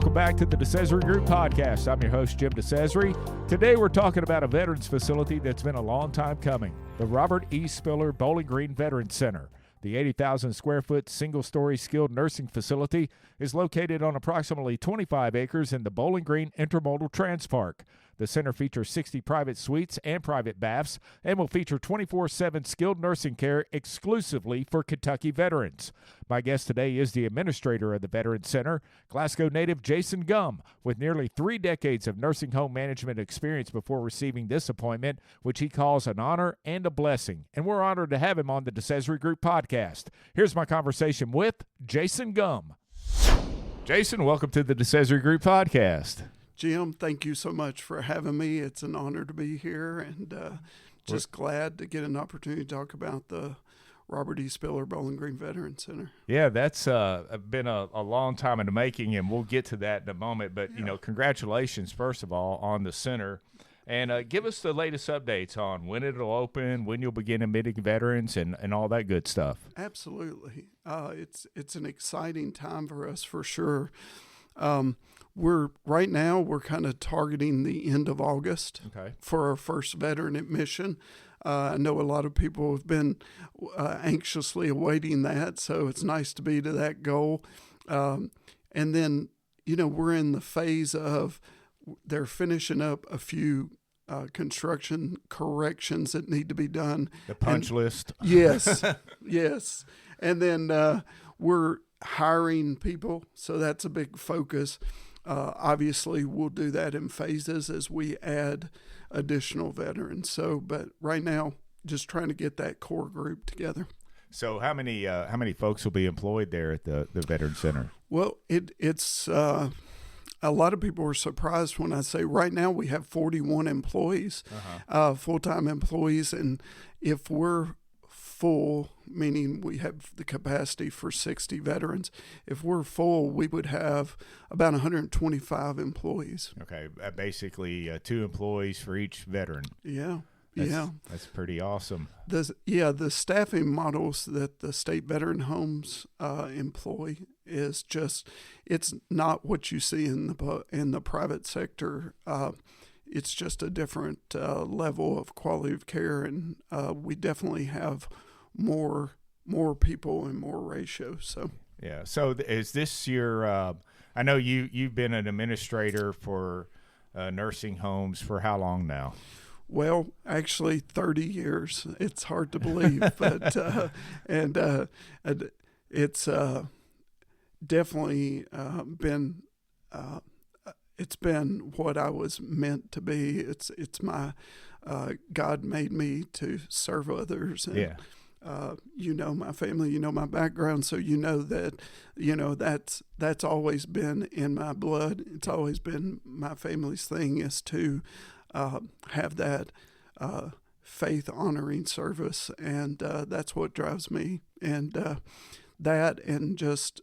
welcome back to the DeCesare Group Podcast. I'm your host, Jim DeCesare. Today we're talking about a veterans facility that's been a long time coming, the Robert E. Spiller Bowling Green Veterans Center. The 80,000 square foot single-story skilled nursing facility is located on approximately 25 acres in the Bowling Green Intermodal Transpark. The center features 60 private suites and private baths and will feature 24/7 skilled nursing care exclusively for Kentucky veterans. My guest today is the administrator of the Veterans Center, Glasgow native Jason Gumm, with nearly 3 decades of nursing home management experience before receiving this appointment, which he calls an honor and a blessing. And we're honored to have him on the DeCesare Group Podcast. Here's my conversation with Jason Gumm. Jason, welcome to the DeCesare Group Podcast. Jim, thank you so much for having me. It's an honor to be here, and just glad to get an opportunity to talk about the Robert E. Spiller Bowling Green Veterans Center. Yeah, that's been a long time in the making, and we'll get to that in a moment. But, you know, congratulations, first of all, on the center. And give us the latest updates on when it'll open, when you'll begin admitting veterans, and all that good stuff. Absolutely. It's an exciting time for us for sure. We're kind of targeting the end of August for our first veteran admission. I know a lot of people have been anxiously awaiting that, so it's nice to be to that goal. And then, you know, we're in the phase of they're finishing up a few construction corrections that need to be done. The punch list. Yes, yes. And then we're hiring people, so that's a big focus. Obviously, we'll do that in phases as we add additional veterans. So, but right now, just trying to get that core group together. So, how many folks will be employed there at the Veterans Center? Well, it's a lot of people are surprised when I say right now we have 41 employees, full-time employees, and if we're full, meaning we have the capacity for 60 veterans. If we're full, we would have about 125 employees. Okay, basically 2 employees for each veteran. That's pretty awesome. The staffing models that the state veteran homes employ is just, it's not what you see in the private sector. It's just a different level of quality of care, and we definitely have more people and more ratios. So yeah. So is this your? I know you've been an administrator for nursing homes for how long now? Well, actually 30 years. It's hard to believe, but it's definitely been. It's been what I was meant to be. It's my God made me to serve others. And, you know my family, you know my background, so you know that, you know, that's always been in my blood. It's always been my family's thing is to have that faith-honoring service, and that's what drives me. And that, and just,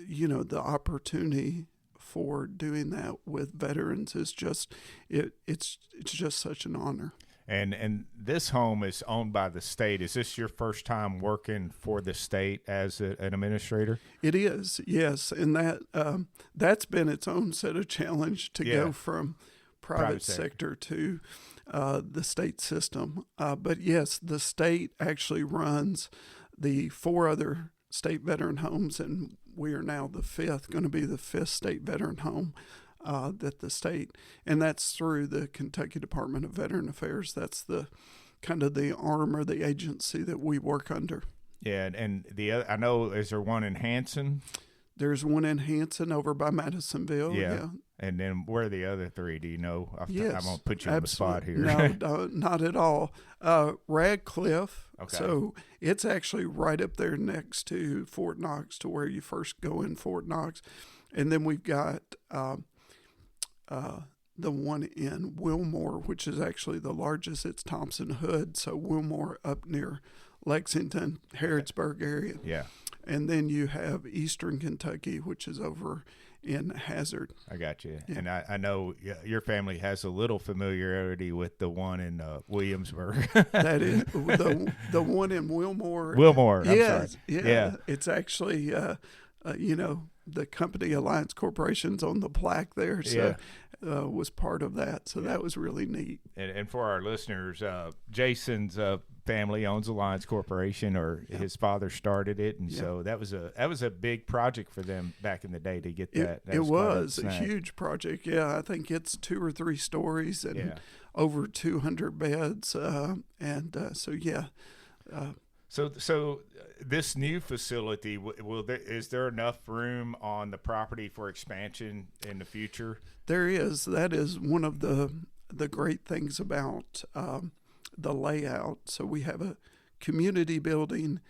you know, the opportunity for doing that with veterans is just it's just such an honor. And this home is owned by the state. Is this your first time working for the state as an administrator? It is, yes, and that's been its own set of challenge to go from private sector to the state system. But yes, the state actually runs the 4 other state veteran homes, and we are now going to be the 5th state veteran home that the state, and that's through the Kentucky Department of Veteran Affairs. That's the kind of the arm or the agency that we work under. Yeah, and the other, I know, is there one in Hanson? There's one in Hanson over by Madisonville. Yeah. And then where are the other 3? Do you know? Yes, I'm going to put you on the spot here. No, not at all. Radcliffe. Okay. So it's actually right up there next to Fort Knox, to where you first go in Fort Knox. And then we've got the one in Wilmore, which is actually the largest. It's Thompson Hood. So Wilmore up near Lexington, Harrodsburg area. Yeah. And then you have Eastern Kentucky, which is over in Hazard. I got you. Yeah. And I know your family has a little familiarity with the one in Williamsburg. That is the one in Wilmore. Wilmore. I'm sorry. Yeah. It's actually, the company Alliance Corporation's on the plaque there, so was part of that. So that was really neat. And for our listeners, Jason's family owns Alliance Corporation, or his father started it, and so that was a big project for them back in the day to get that. It was a huge project. Yeah, I think it's 2 or 3 stories and over 200 beds, So this new facility, is there enough room on the property for expansion in the future? There is. That is one of the great things about the layout. So we have a community building,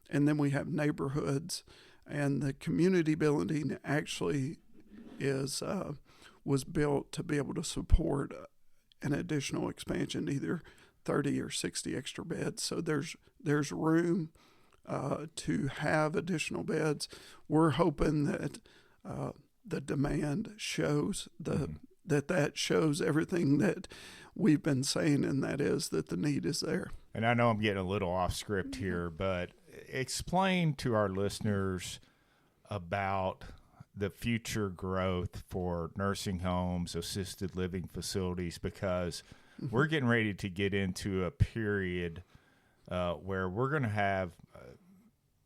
and then we have neighborhoods. And the community building actually was built to be able to support an additional expansion, either 30 or 60 extra beds. So there's room to have additional beds. We're hoping that the demand shows that shows everything that we've been saying, and that is that the need is there. And I know I'm getting a little off script here, but explain to our listeners about the future growth for nursing homes, assisted living facilities, because we're getting ready to get into a period where we're going to have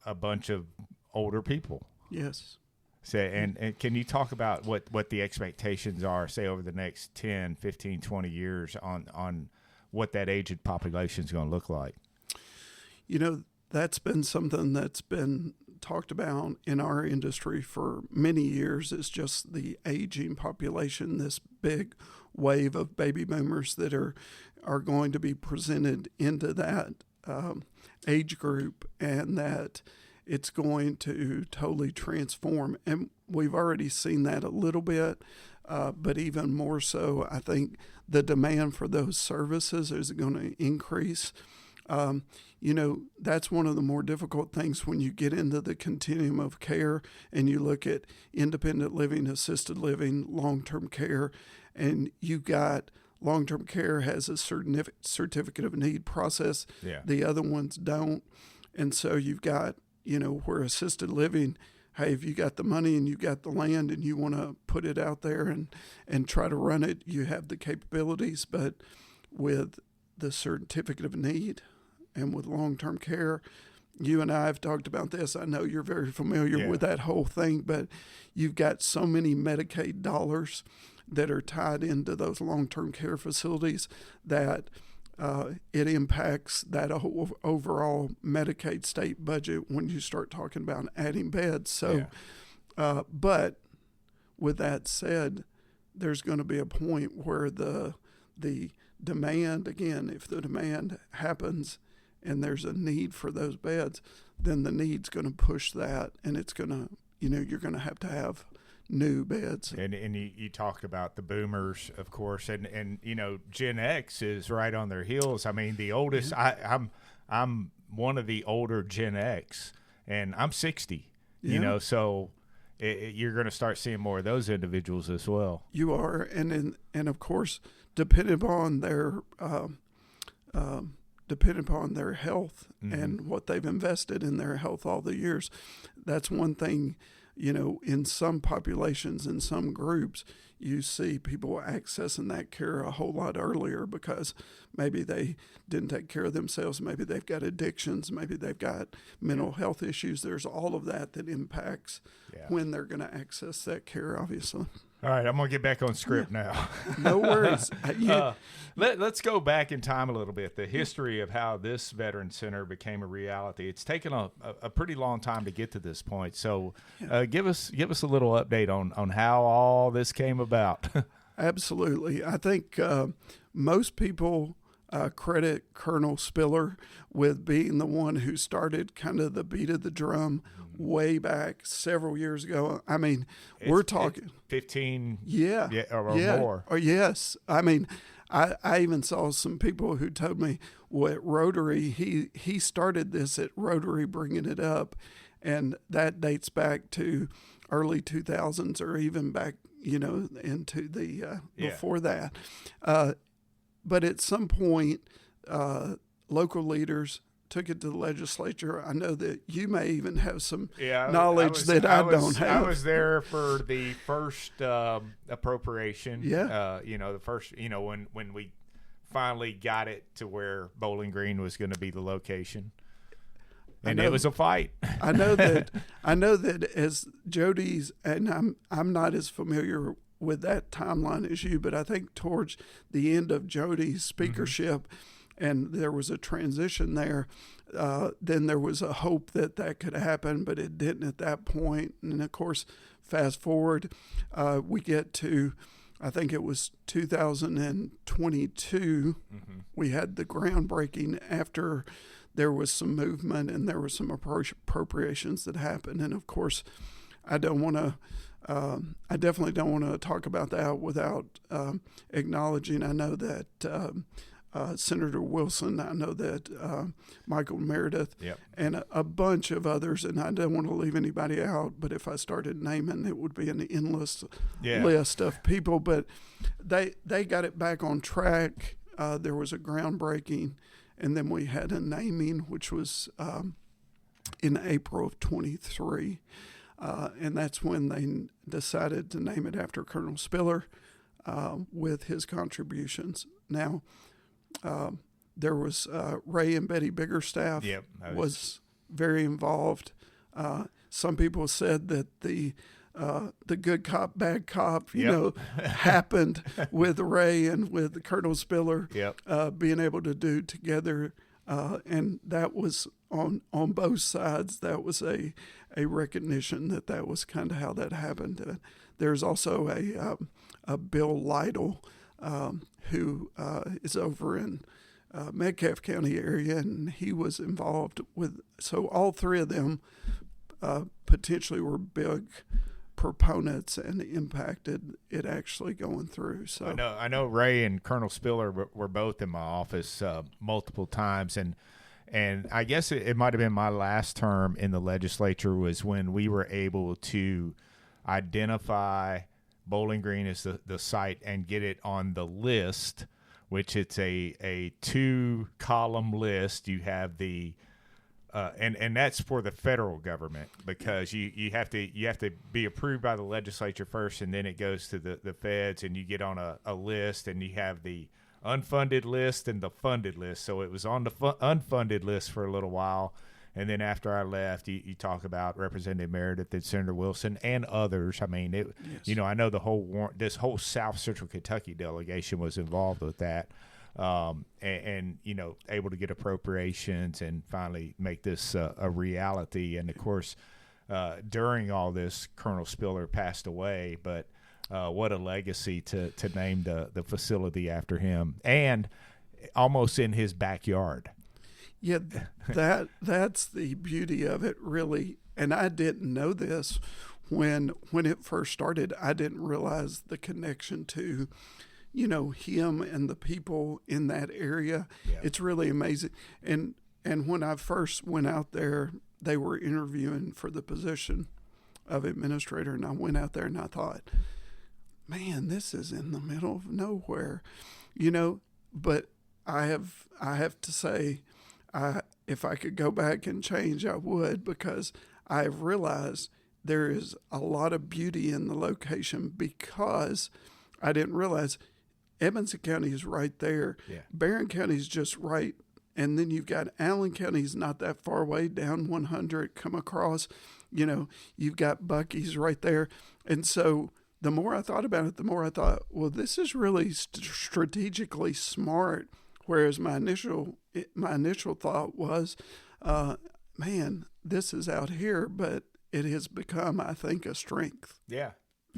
a bunch of older people. Yes. So, and can you talk about what the expectations are, say, over the next 10, 15, 20 years on what that aged population is going to look like? That's been something that's been talked about in our industry for many years, is just the aging population, this big wave of baby boomers that are going to be presented into that age group, and that it's going to totally transform. And we've already seen that a little bit, but even more so, I think the demand for those services is going to increase. That's one of the more difficult things when you get into the continuum of care and you look at independent living, assisted living, long-term care, and you've got long-term care has a certificate of need process. Yeah. The other ones don't. And so you've got, where assisted living, hey, if you got the money and you got the land and you want to put it out there and try to run it, you have the capabilities. But with the certificate of need and with long-term care, you and I have talked about this. I know you're very familiar with that whole thing, but you've got so many Medicaid dollars that are tied into those long-term care facilities that it impacts that overall Medicaid state budget when you start talking about adding beds. So, but with that said, there's going to be a point where the demand, again, if the demand happens and there's a need for those beds, then the need's going to push that, and it's going to, you're going to have new beds. And you talked about the boomers, of course, and Gen X is right on their heels. I mean, the oldest, I'm one of the older Gen X, and I'm 60. So you're going to start seeing more of those individuals as well. You are, and of course, depending upon their health and what they've invested in their health all the years, that's one thing. In some populations, in some groups, you see people accessing that care a whole lot earlier because maybe they didn't take care of themselves. Maybe they've got addictions. Maybe they've got mental health issues. There's all of that impacts when they're going to access that care, obviously. All right, I'm going to get back on script now. No worries. Let's go back in time a little bit. The history of how this Veteran Center became a reality. It's taken a pretty long time to get to this point. So give us a little update on how all this came about. Absolutely. I think most people credit Colonel Spiller with being the one who started kind of the beat of the drum way back several years ago. I mean, we're talking 15 or more. Oh, yes. I mean, I even saw some people who told me, well, at Rotary, he started this at Rotary, bringing it up, and that dates back to early 2000s or even back, into the before that. But at some point, local leaders took it to the legislature. I know that you may even have some knowledge I don't have. I was there for the first appropriation. Yeah. The first, when we finally got it to where Bowling Green was going to be the location. And it was a fight. I know that as Jody's, and I'm not as familiar with that timeline as you, but I think towards the end of Jody's speakership, and there was a transition there, then there was a hope that could happen, but it didn't at that point. And of course, fast forward, we get to, I think it was 2022, we had the groundbreaking after there was some movement and there were some appropriations that happened. And of course, I definitely don't want to talk about that without acknowledging, I know that Senator Wilson, I know that Michael Meredith, and a bunch of others, and I don't want to leave anybody out, but if I started naming, it would be an endless list of people. But they got it back on track. There was a groundbreaking, and then we had a naming, which was in April of 23. And that's when they decided to name it after Colonel Spiller with his contributions. Now, there was Ray and Betty Biggerstaff was very involved. Some people said that the good cop, bad cop, happened with Ray and with Colonel Spiller being able to do together. And that was on both sides. That was a recognition that was kind of how that happened. There's also a Bill Lytle who is over in Metcalfe County area, and he was involved with. So all three of them potentially were big proponents and impacted it actually going through. So I know Ray and Colonel Spiller were both in my office multiple times, and I guess it might have been my last term in the legislature was when we were able to identify Bowling Green as the site and get it on the list, which it's a 2-column list. You have the and that's for the federal government, because you have to be approved by the legislature first, and then it goes to the feds, and you get on a list, and you have the unfunded list and the funded list. So it was on the unfunded list for a little while, and then after I left, you talk about Representative Meredith and Senator Wilson and others. I mean, I know this whole South Central Kentucky delegation was involved with that. And able to get appropriations and finally make this a reality. And of course, during all this, Colonel Spiller passed away, but what a legacy to name the facility after him, and almost in his backyard. Yeah, that's the beauty of it, really. And I didn't know this when it first started. I didn't realize the connection to him and the people in that area. Yeah. It's really amazing. And when I first went out there, they were interviewing for the position of administrator, and I went out there and I thought, man, this is in the middle of nowhere, but I have to say, if I could go back and change, I would, because I have realized there is a lot of beauty in the location, because I didn't realize Edmonson County is right there. Yeah. Barron County is just right. And then you've got Allen County's not that far away, down 100, come across, you've got Bucky's right there. And so the more I thought about it, the more I thought, well, this is really strategically smart. Whereas my initial thought was, man, this is out here, but it has become, I think, a strength. Yeah.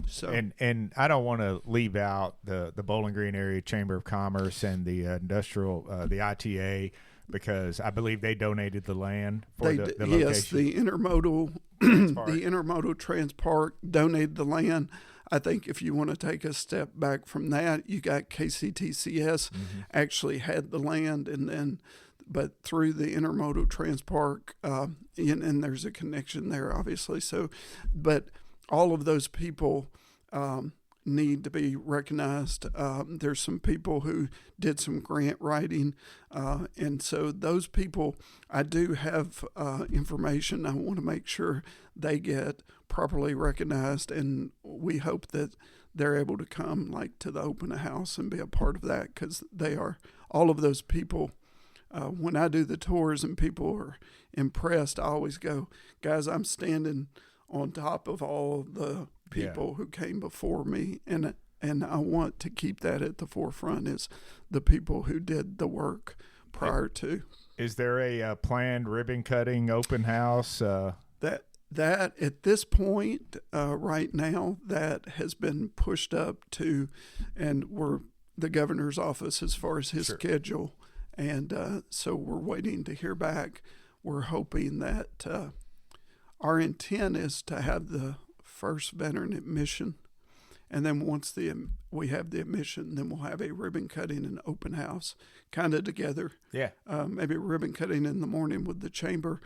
So and I don't want to leave out the Bowling Green Area Chamber of Commerce and the industrial the ITA, because I believe they donated the land for the location. Yes, the intermodal Transpark donated the land. I think if you want to take a step back from that, you got KCTCS actually had the land, but through the Intermodal Transpark, and there's a connection there, obviously. So, but all of those people need to be recognized. There's some people who did some grant writing, and so those people, I do have information. I want to make sure they get properly recognized, and we hope that they're able to come like to the open house and be a part of that, because they are, all of those people. When I do the tours and people are impressed, I always go, guys, I'm standing on top of all the people who came before me, and I want to keep that at the forefront, is the people who did the work prior to. Is there a planned ribbon cutting open house? That at this point, right now, that has been pushed up to, and we're the governor's office as far as his schedule, and so we're waiting to hear back. We're hoping that our intent is to have the first veteran admission, and then once we have the admission, then we'll have a ribbon cutting and open house kind of together. Yeah. Maybe ribbon cutting in the morning with the chamber,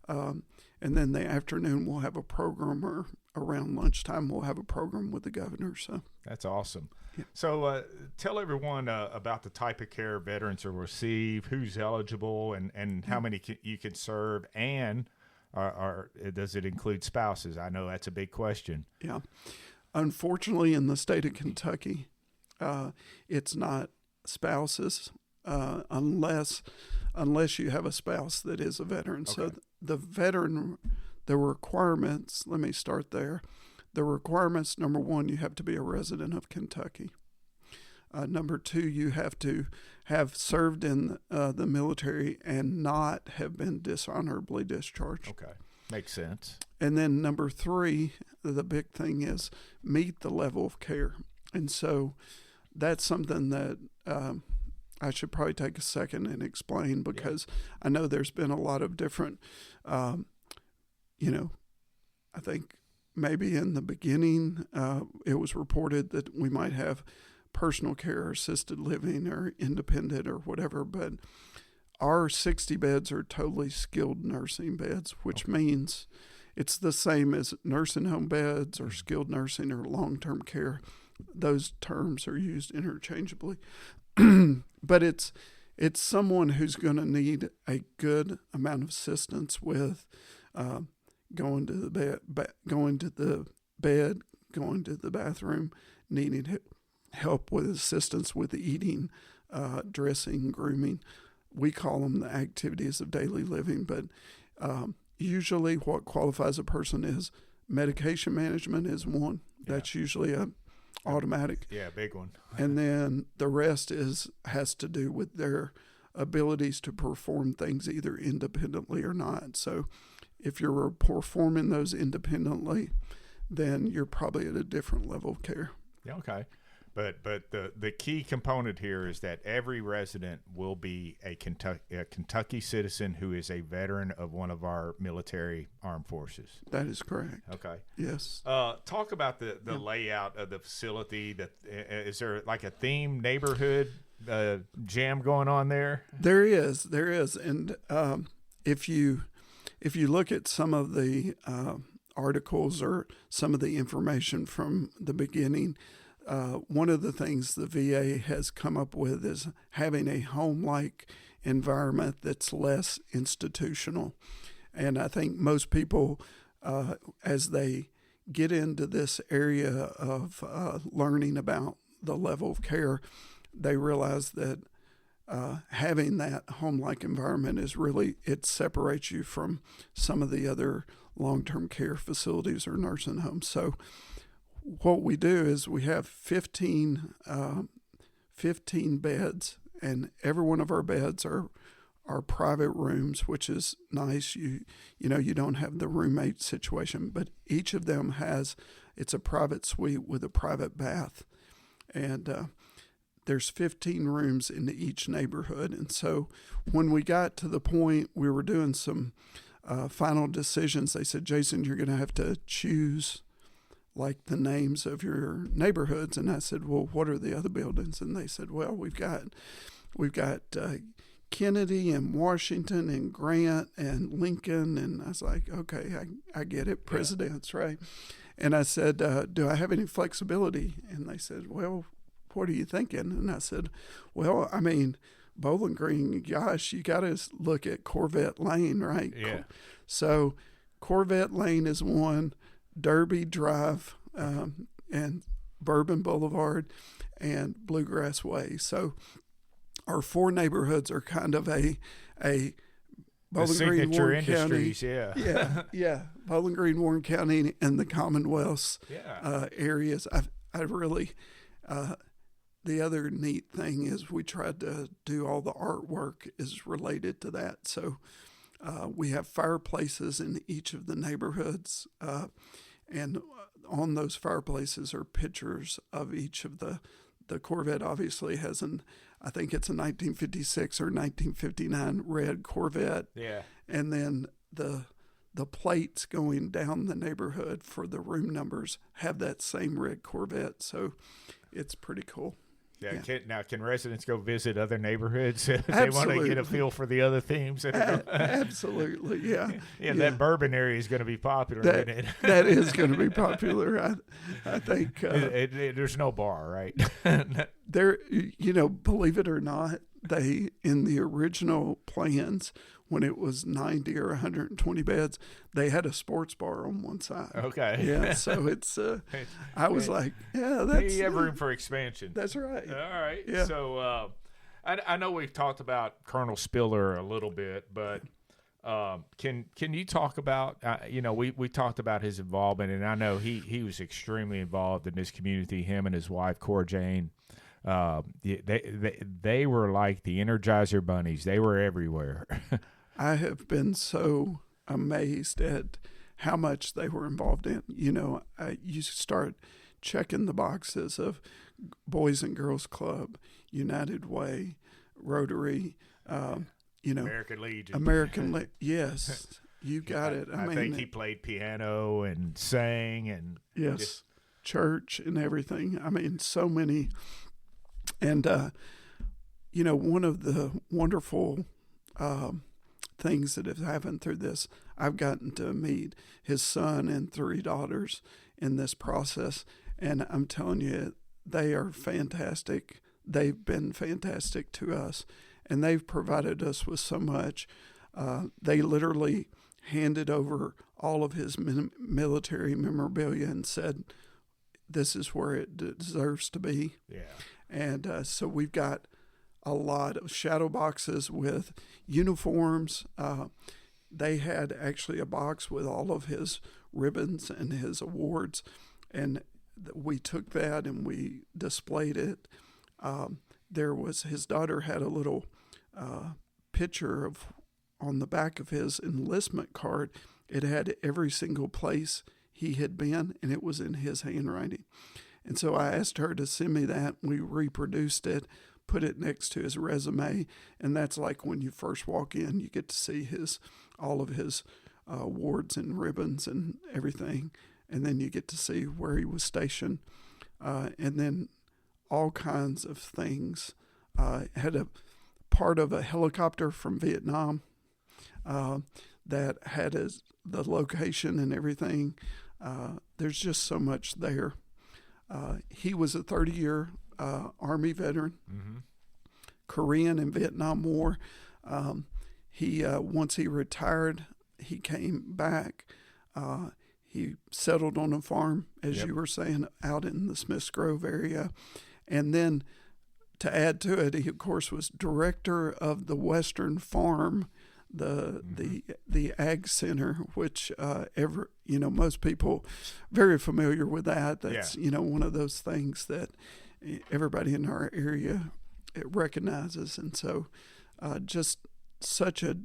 and then the afternoon we'll have a program, or around lunchtime we'll have a program with the governor. So that's awesome. Yeah. So tell everyone about the type of care veterans will receive, who's eligible, and how many you can serve, and does it include spouses? I know that's a big question. Yeah. Unfortunately, in the state of Kentucky, it's not spouses unless you have a spouse that is a veteran. Okay. So the veteran, the requirements, let me start there. The requirements, number one, you have to be a resident of Kentucky. Number two, you have to have served in the military and not have been dishonorably discharged. Okay, makes sense. And then number three, the big thing is meet the level of care. And so that's something that I should probably take a second and explain, because I know there's been a lot of different, I think maybe in the beginning it was reported that we might have personal care or assisted living or independent or whatever, but our 60 beds are totally skilled nursing beds, which means it's the same as nursing home beds or skilled nursing or long-term care. Those terms are used interchangeably. But it's someone who's going to need a good amount of assistance with going to the bed, going to the bathroom, needing help with assistance with eating, dressing, grooming. We call them the activities of daily living, but usually what qualifies a person is medication management is one. That's usually a automatic. Yeah, big one. And then the rest has to do with their abilities to perform things either independently or not. So if you're performing those independently, then you're probably at a different level of care. Yeah, okay. But the key component here is that every resident will be a Kentucky citizen who is a veteran of one of our military armed forces. That is correct. Okay. Yes. Talk about the layout of the facility. Is there like a themed neighborhood jam going on there? There is, and if you look at some of the articles or some of the information from the beginning. One of the things the VA has come up with is having a home-like environment that's less institutional. And I think most people, as they get into this area of learning about the level of care, they realize that having that home-like environment is really, it separates you from some of the other long-term care facilities or nursing homes. So what we do is we have 15 beds, and every one of our beds are private rooms, which is nice. You don't have the roommate situation, but each of them it's a private suite with a private bath, and there's 15 rooms in each neighborhood. And so when we got to the point we were doing some final decisions, they said, Jason, you're going to have to choose like the names of your neighborhoods. And I said, well, what are the other buildings? And they said, well, we've got Kennedy and Washington and Grant and Lincoln. And I was like, okay, I get it, presidents, right? And I said, do I have any flexibility? And they said, well, what are you thinking? And I said, well, I mean, Bowling Green, gosh, you got to look at Corvette Lane, right? Yeah. So Corvette Lane is one, Derby Drive, and Bourbon Boulevard, and Bluegrass Way. So our 4 neighborhoods are kind of a Bowling Green, Warren County, yeah, Bowling Green, Warren County, and the Commonwealth's areas. I really. The other neat thing is we tried to do all the artwork is related to that. So we have fireplaces in each of the neighborhoods, and on those fireplaces are pictures of each of the Corvette. Obviously has I think it's a 1956 or 1959 red Corvette. Yeah. And then the plates going down the neighborhood for the room numbers have that same red Corvette. So it's pretty cool. Yeah. Can residents go visit other neighborhoods if they want to get a feel for the other themes? Absolutely, yeah. That bourbon area is going to be popular, isn't it? That is going to be popular. I think there's no bar, right? There, believe it or not, they in the original plans, when it was 90 or 120 beds, they had a sports bar on one side. Okay. Yeah, so it's, I was like, that's... You have room for expansion. That's right. All right. Yeah. So I know we've talked about Colonel Spiller a little bit, but can you talk about, we talked about his involvement, and I know he was extremely involved in this community, him and his wife, Cora Jane. They were like the Energizer bunnies. They were everywhere. I have been so amazed at how much they were involved in. You start checking the boxes of Boys and Girls Club, United Way, Rotary, American Legion. Yes, you got it. I think he played piano and sang and church and everything. I mean, so many. And, one of the wonderful things that have happened through this, I've gotten to meet his son and 3 daughters in this process. And I'm telling you, they are fantastic. They've been fantastic to us, and they've provided us with so much. They literally handed over all of his military memorabilia and said, this is where it deserves to be. Yeah. And so we've got a lot of shadow boxes with uniforms. They had actually a box with all of his ribbons and his awards, and we took that and we displayed it. His daughter had a little picture on the back of his enlistment card. It had every single place he had been, and it was in his handwriting. And so I asked her to send me that. We reproduced it, put it next to his resume, and that's like when you first walk in, you get to see all of his awards and ribbons and everything, and then you get to see where he was stationed, and then all kinds of things. Had a part of a helicopter from Vietnam that had the location and everything. There's just so much there. He was a 30-year Army veteran, Korean and Vietnam War. Once he retired, he came back. He settled on a farm, as you were saying, out in the Smiths Grove area. And then to add to it, he, of course, was director of the Western Farm, the Ag Center, which most people very familiar with that. That's one of those things that everybody in our area recognizes, and so just such a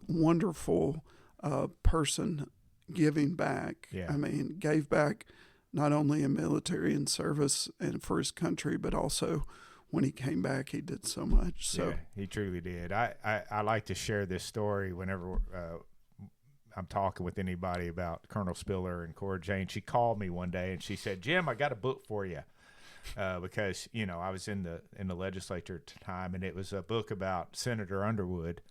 wonderful person giving back. I mean, gave back not only in military and service and for his country, but also when he came back, he did so much. So he truly did. I like to share this story whenever I'm talking with anybody about Colonel Spiller and Cora Jane. She called me one day and she said, "Jim, I got a book for you." because I was in the legislature at the time, and it was a book about Senator Underwood,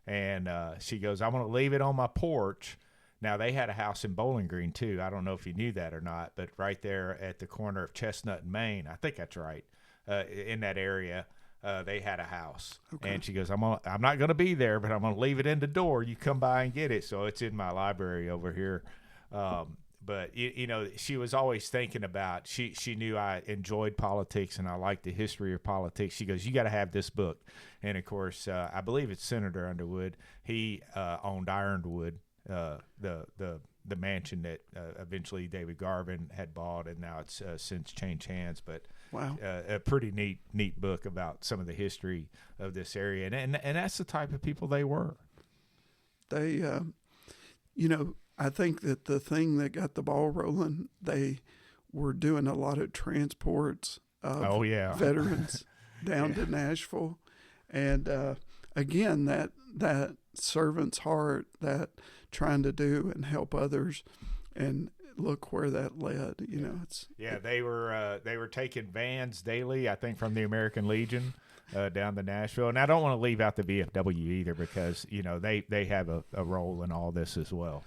and she goes, "I'm going to leave it on my porch." Now, they had a house in Bowling Green too. I don't know if you knew that or not, but right there at the corner of Chestnut and Main, I think that's right, in that area. They had a house, and she goes, I'm not going to be there, but I'm going to leave it in the door. You come by and get it. So it's in my library over here. But she was always thinking about, she knew I enjoyed politics and I liked the history of politics. She goes, you got to have this book. And of course, I believe it's Senator Underwood. He owned Ironwood, the mansion that eventually David Garvin had bought, and now it's since changed hands. But wow, a pretty neat book about some of the history of this area, and that's the type of people they were. They, I think that the thing that got the ball rolling, they were doing a lot of transports of veterans down to Nashville, and again, that servant's heart, that trying to do and help others, and look where that led. They were taking vans daily, I think, from the American Legion down to Nashville. And I don't want to leave out the VFW either, because they have a role in all this as well.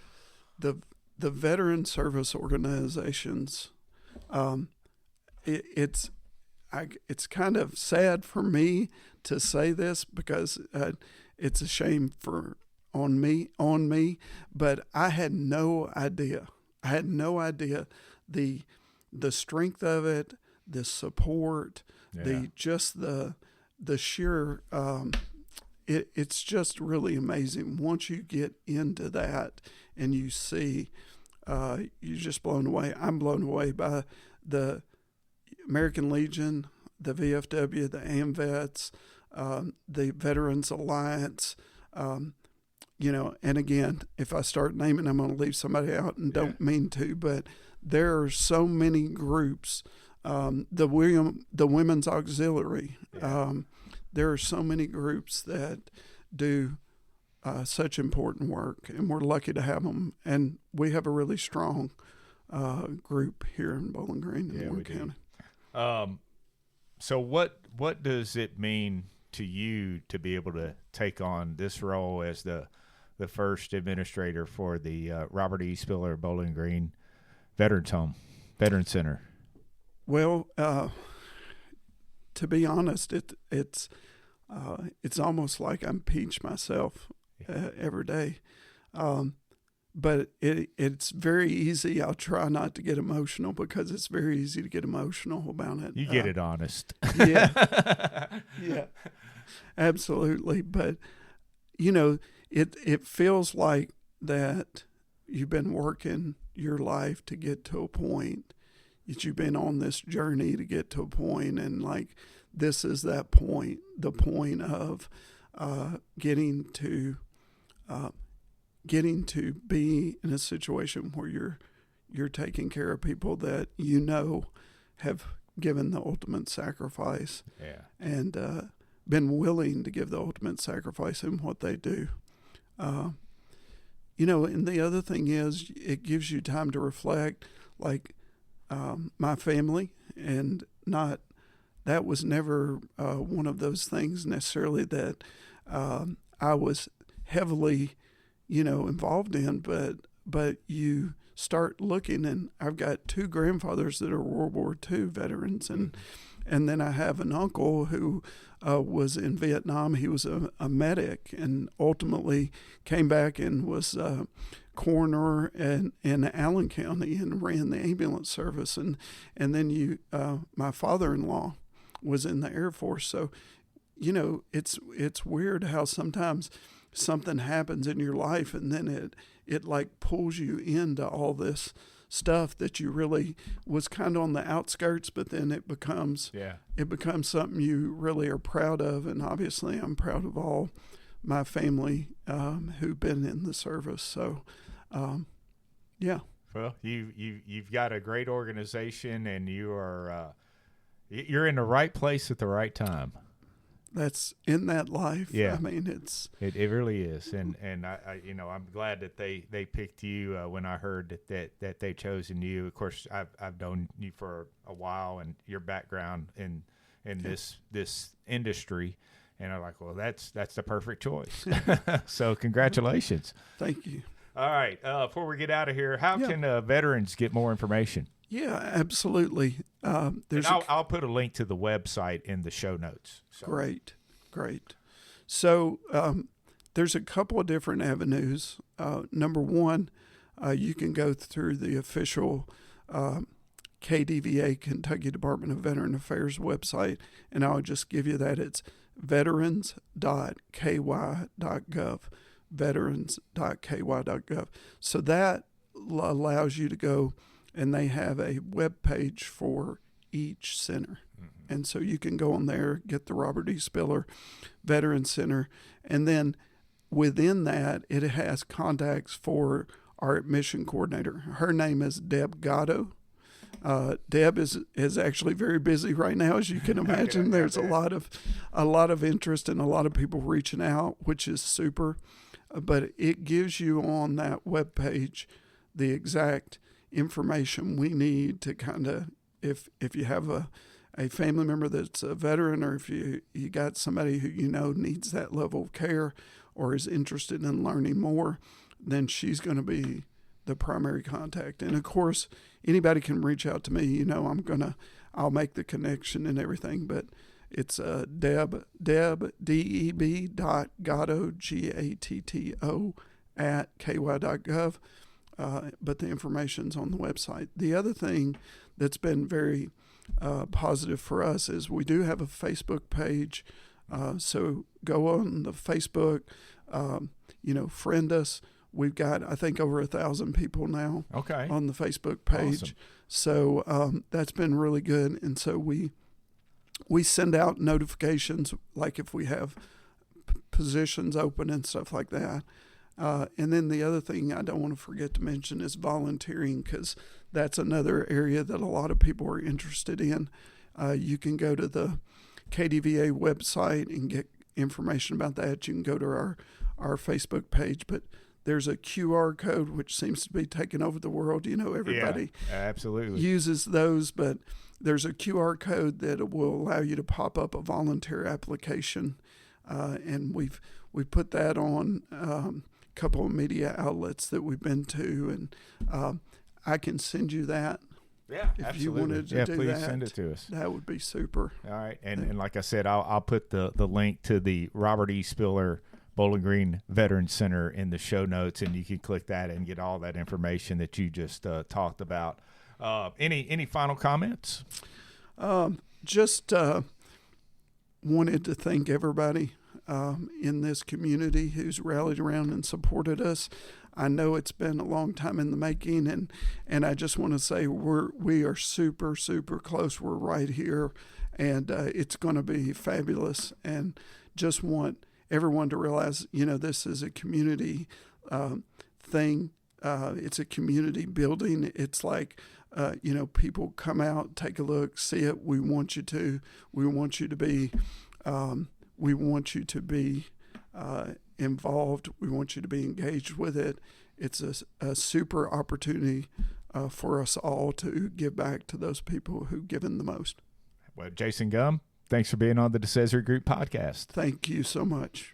The veteran service organizations, it's kind of sad for me to say this, because it's a shame on me, but I had no idea. The strength of it, the support, the sheer. It's just really amazing. Once you get into that and you see, you're just blown away. I'm blown away by the American Legion, the VFW, the AMVETS, the Veterans Alliance. And again, if I start naming, I'm going to leave somebody out, and don't mean to, but there are so many groups. The Women's Auxiliary. There are so many groups that do such important work, and we're lucky to have them. And we have a really strong group here in Bowling Green and Warren County. So what does it mean to you to be able to take on this role as the first administrator for the Robert E. Spiller Bowling Green Veterans Center? Well, to be honest, it's almost like I'm Peach myself every day. But it's very easy. I'll try not to get emotional, because it's very easy to get emotional about it. You get it honest. Yeah, absolutely. But, it feels like that you've been working your life to get to a point, that you've been on this journey to get to a point, and like this is that point, the point of getting to be in a situation where you're taking care of people that have given the ultimate sacrifice, and been willing to give the ultimate sacrifice in what they do. And the other thing is, it gives you time to reflect, like my family, and that was never one of those things necessarily that I was heavily, involved in, but you start looking, and I've got two grandfathers that are World War II veterans, and then I have an uncle who was in Vietnam. He was a medic, and ultimately came back and was coroner in Allen County and ran the ambulance service. And then my father-in-law was in the Air Force. So, it's weird how sometimes something happens in your life, and then it like pulls you into all this stuff that you really was kind of on the outskirts, but then it becomes something you really are proud of. And obviously I'm proud of all my family who've been in the service. So well, you've got a great organization, and you're in the right place at the right time. that's in that life. Yeah. I mean, it really is. And I I'm glad that they picked you when I heard that they chosen you. Of course, I've known you for a while, and your background in this industry, and I'm like, well, that's the perfect choice. So congratulations. Thank you. All right. Before we get out of here, how can veterans get more information? Yeah, absolutely. I'll put a link to the website in the show notes. So. Great. So there's a couple of different avenues. Number one, you can go through the official KDVA, Kentucky Department of Veteran Affairs website, and I'll just give you that. It's veterans.ky.gov, veterans.ky.gov. So that allows you to go, and they have a web page for each center. Mm-hmm. And so you can go on there, get the Robert E. Spiller Veteran Center, and then within that, it has contacts for our admission coordinator. Her name is Deb Gatto. Deb is actually very busy right now, as you can imagine. There's a lot of interest and a lot of people reaching out, which is super. But it gives you on that web page the exact information we need to kind of, if you have a family member that's a veteran, or if you got somebody who needs that level of care or is interested in learning more, then she's going to be the primary contact. And of course, anybody can reach out to me. I'll make the connection and everything, but it's Deb, Deb.Gatto, Gatto, at ky.gov. But the information's on the website. The other thing that's been very positive for us is we do have a Facebook page. So go on the Facebook, friend us. We've got, I think, over 1,000 people now on the Facebook page. Awesome. So that's been really good. And so we send out notifications, like if we have positions open and stuff like that. And then the other thing I don't want to forget to mention is volunteering, because that's another area that a lot of people are interested in. You can go to the KDVA website and get information about that. You can go to our Facebook page, but there's a QR code, which seems to be taking over the world. Everybody absolutely uses those, but there's a QR code that will allow you to pop up a volunteer application. And we've put that on a couple of media outlets that we've been to, and I can send you that. Yeah, if absolutely. you wanted to do please that, send it to us. That would be super. All right, and like I said, I'll put the link to the Robert E. Spiller Bowling Green Veteran Center in the show notes, and you can click that and get all that information that you just talked about. Any final comments? Just wanted to thank everybody in this community who's rallied around and supported us. I know it's been a long time in the making, and I just want to say we are super, super close. We're right here, and it's going to be fabulous, and just want everyone to realize, this is a community thing. It's a community building. It's like, people come out, take a look, see it. We want you to. We want you to be. We want you to be involved. We want you to be engaged with it. It's a super opportunity for us all to give back to those people who've given the most. Well, Jason Gumm, thanks for being on the DeCesare Group Podcast. Thank you so much.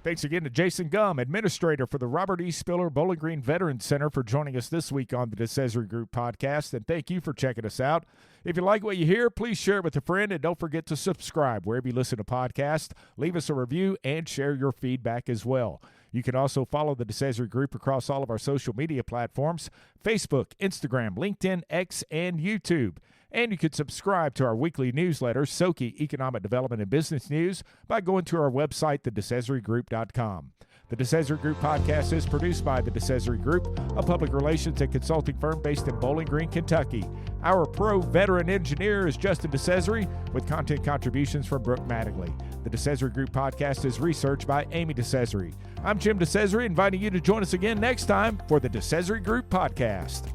Thanks again to Jason Gumm, Administrator for the Robert E. Spiller Bowling Green Veteran Center, for joining us this week on the DeCesare Group Podcast, and thank you for checking us out. If you like what you hear, please share it with a friend, and don't forget to subscribe wherever you listen to podcasts. Leave us a review and share your feedback as well. You can also follow the DeCesare Group across all of our social media platforms: Facebook, Instagram, LinkedIn, X, and YouTube. And you can subscribe to our weekly newsletter, Soki Economic Development and Business News, by going to our website, thedecesaregroup.com. The DeCesare Group Podcast is produced by the DeCesare Group, a public relations and consulting firm based in Bowling Green, Kentucky. Our pro veteran engineer is Justin DeCesare, with content contributions from Brooke Mattingly. The DeCesare Group Podcast is researched by Amy DeCesare. I'm Jim DeCesare, inviting you to join us again next time for the DeCesare Group Podcast.